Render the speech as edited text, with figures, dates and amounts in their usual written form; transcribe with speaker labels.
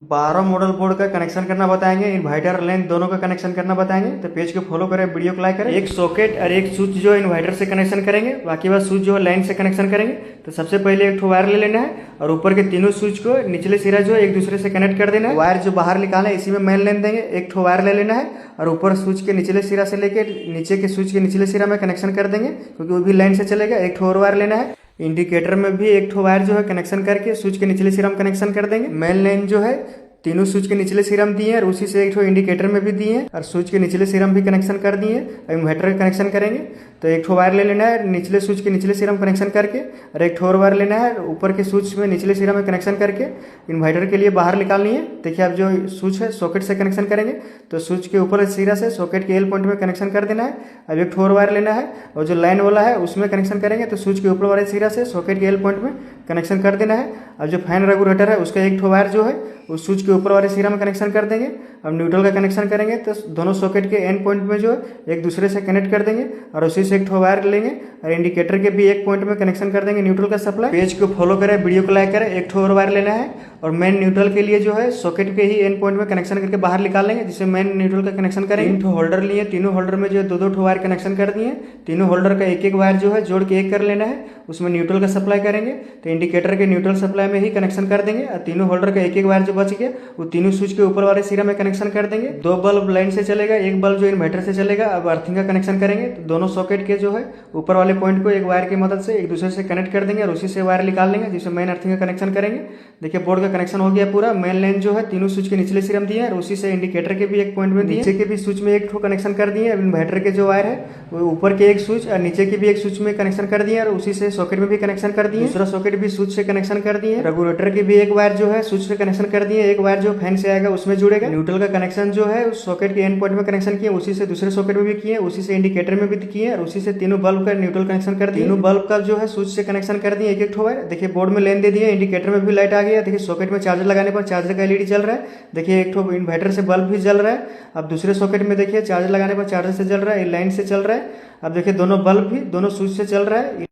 Speaker 1: 12 model board का connection करना बताएंगे, इन्वर्टर और लाइन दोनों का कनेक्शन करना बताएंगे। तो पेज को फॉलो करें, वीडियो को लाइक करें। एक सॉकेट और एक स्विच जो है इन्वर्टर से कनेक्शन करेंगे, बाकी बात स्विच जो है लाइन से कनेक्शन करेंगे। तो सबसे पहले एक वायर ले लेना है और ऊपर के तीनों स्विच को निचले सिरा जो है एक दूसरे से कनेक्ट कर देना है। वायर जो बाहर निकाला है इसी में मेन लाइन देंगे, एक वायर ले लेना है और ऊपर स्विच के निचले सिरा से लेकर नीचे के स्विच के निचले सिरा में कनेक्शन कर देंगे, क्योंकि वो भी लाइन से चलेगा। एक और वायर लेना है, इंडिकेटर में भी एक वायर जो है कनेक्शन करके स्विच के निचले सिरा में कनेक्शन कर देंगे। मेन लाइन जो है तीनों स्विच के निचले सिरम दिए हैं और उसी से एक इंडिकेटर में भी दिए हैं और स्विच के निचले सिरम भी कनेक्शन कर दिए हैं। इन्वर्टर कनेक्शन करेंगे तो एक वायर ले लेना है, निचले स्विच के निचले सिरम कनेक्शन करके, और एक और वायर लेना है ऊपर के स्विच में निचले सिरम में कनेक्शन करके इन्वर्टर के लिए बाहर निकालनी है। देखिए अब जो स्विच है सॉकेट से कनेक्शन करेंगे तो स्विच के ऊपर सिरा से सॉकेट के एल पॉइंट में कनेक्शन कर देना है। अब एक और वायर लेना है और जो लाइन वाला है उसमें कनेक्शन करेंगे तो स्विच के ऊपर वाले सिरा से सॉकेट के एल पॉइंट में कनेक्शन कर देना है। अब जो फैन रेगुलेटर है उसका एक वायर जो है उस स्विच के ऊपर वाले सिरा में कनेक्शन कर देंगे। अब न्यूट्रल का कनेक्शन करेंगे तो दोनों सॉकेट के एंड पॉइंट में जो है एक दूसरे से कनेक्ट कर देंगे और उसी से एक वायर लेंगे और इंडिकेटर के भी एक पॉइंट में कनेक्शन कर देंगे न्यूट्रल का सप्लाई। पेज को फॉलो करें, वीडियो को लाइक करें। एक और वायर लेना है और मेन न्यूट्रल के लिए जो है सॉकेट के ही एंड पॉइंट में कनेक्शन करके बाहर निकाल लेंगे, जिससे मेन न्यूट्रल का कनेक्शन करेंगे। 3 होल्डर लिए, तीनों होल्डर में जो है 2-2 वायर कनेक्शन कर दिए। तीनों होल्डर का एक एक वायर जो है जोड़ के एक कर लेना है, उसमें न्यूट्रल का सप्लाई करेंगे तो इंडिकेटर के न्यूट्रल सप्लाई में ही कनेक्शन कर देंगे और तीनों होल्डर का एक एक वायर जो बच गया वो तीनों स्विच के ऊपर वाले सिरा में कनेक्शन कर देंगे। 2 बल्ब लाइन से चलेगा, एक बल्ब जो इन्वर्टर से चलेगा। अब अर्थिंग का कनेक्शन करेंगे तो दोनों सॉकेट के जो है ऊपर वाले पॉइंट को एक वायर की मदद से एक दूसरे से कनेक्ट कर देंगे और उसी से वायर निकाल लेंगे, जिससे मेन अर्थिंग का कनेक्शन करेंगे। देखिए बोर्ड का कनेक्शन हो गया पूरा। मेन लाइन जो है तीनों स्विच के निचले सिरे में दिए और उसी से इंडिकेटर के भी एक पॉइंट में दिए, नीचे के भी स्विच में एक कनेक्शन कर दिए। अब इन्वर्टर के जो वायर है वो ऊपर के एक स्विच और नीचे के भी एक स्विच में कनेक्शन कर दिए और उसी से सॉकेट में भी कनेक्शन कर दिए। दूसरा सॉकेट भी स्विच से कनेक्शन कर दिए। रेगुलेटर के भी एक वायर जो है स्विच से कनेक्शन कर दिए, एक वायर जो फैन से आएगा उसमें जुड़ेगा। न्यूट्रल का कनेक्शन जो है उस सॉकेट के एंड पॉइंट में कनेक्शन किए, उसी से दूसरे सॉकेट में भी किए, उसी से इंडिकेटर में भी किए और उसी से तीनों बल्ब का न्यूट्रल कनेक्शन कर दिए। तीनों बल्ब का जो है स्विच से कनेक्शन कर दिए एक एक वायर। देखिए बोर्ड में लाइन दे दिए, इंडिकेटर में भी लाइट आ गया। देखिए सॉकेट में चार्जर लगाने पर चार्जर का एलईडी जल रहा है। देखिए एक इन्वर्टर से बल्ब भी जल रहा है। अब दूसरे सॉकेट में देखिए चार्जर लगाने पर चार्जर से जल रहा है, लाइन से चल रहा है। अब देखिए दोनों बल्ब भी दोनों स्विच से चल रहा है।